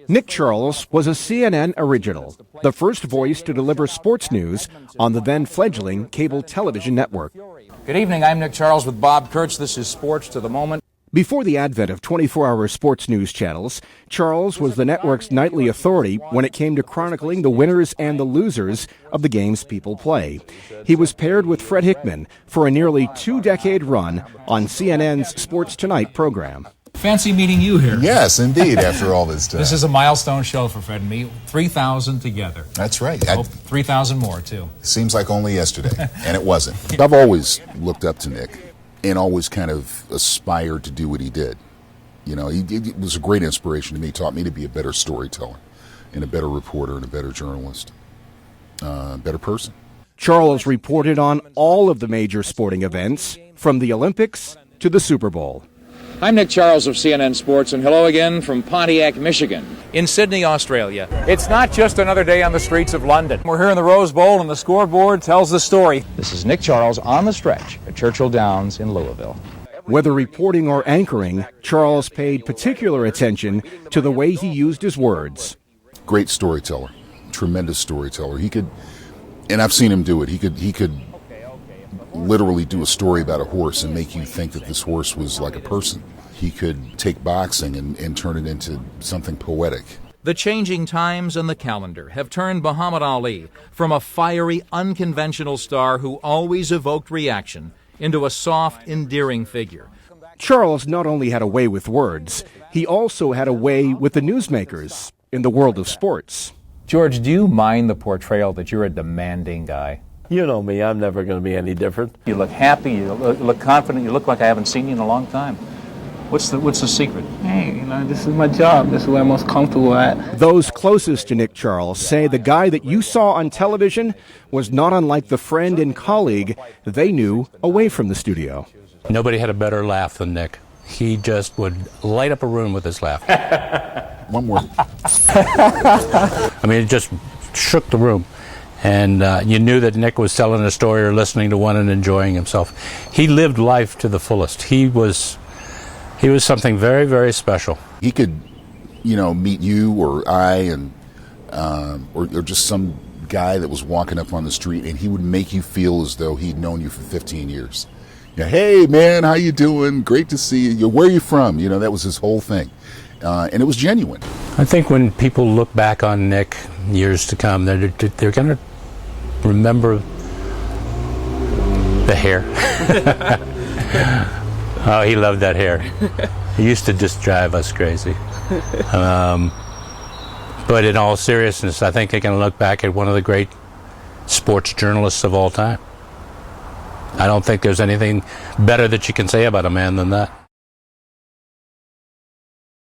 Nick Charles was a CNN original, the first voice to deliver sports news on the then-fledgling cable television network. Good evening, I'm Nick Charles with Bob Kurtz. This is Sports to the Moment. Before the advent of 24-hour sports news channels, Charles was the network's nightly authority when it came to chronicling the winners and the losers of the games people play. He was paired with Fred Hickman for a nearly two-decade run on CNN's Sports Tonight program. Fancy meeting you here. Yes, indeed, after all this time. This is a milestone show for Fred and me. 3,000 together. That's right. Hope 3,000 more, too. Seems like only yesterday, and it wasn't. I've always looked up to Nick and always kind of aspired to do what he did. You know, he was a great inspiration to me. He taught me to be a better storyteller and a better reporter and a better journalist, a better person. Charles reported on all of the major sporting events, from the Olympics to the Super Bowl. I'm Nick Charles of CNN Sports, and hello again from Pontiac, Michigan. In Sydney, Australia. It's not just another day on the streets of London. We're here in the Rose Bowl, and the scoreboard tells the story. This is Nick Charles on the stretch at Churchill Downs in Louisville. Whether reporting or anchoring, Charles paid particular attention to the way he used his words. Great storyteller, tremendous storyteller. He could, and I've seen him do it, he could literally do a story about a horse and make you think that this horse was like a person. He could take boxing and turn it into something poetic. The changing times and the calendar have turned Muhammad Ali from a fiery, unconventional star who always evoked reaction into a soft, endearing figure. Charles not only had a way with words, he also had a way with the newsmakers in the world of sports. George, do you mind the portrayal that you're a demanding guy? You know me, I'm never going to be any different. You look happy, you look confident, you look like I haven't seen you in a long time. What's the secret? Hey, this is my job. This is where I'm most comfortable at. Those closest to Nick Charles say the guy that you saw on television was not unlike the friend and colleague they knew away from the studio. Nobody had a better laugh than Nick. He just would light up a room with his laugh. One more. I mean, it just shook the room. And you knew that Nick was telling a story or listening to one and enjoying himself. He lived life to the fullest. He was something very, very special. He could, meet you or I and or just some guy that was walking up on the street, and he would make you feel as though he'd known you for 15 years. Hey, man, how you doing? Great to see you. Where are you from? That was his whole thing. And it was genuine. I think when people look back on Nick years to come, they're going to remember the hair. Oh, he loved that hair. He used to just drive us crazy. But in all seriousness, I think they're going to look back at one of the great sports journalists of all time. I don't think there's anything better that you can say about a man than that.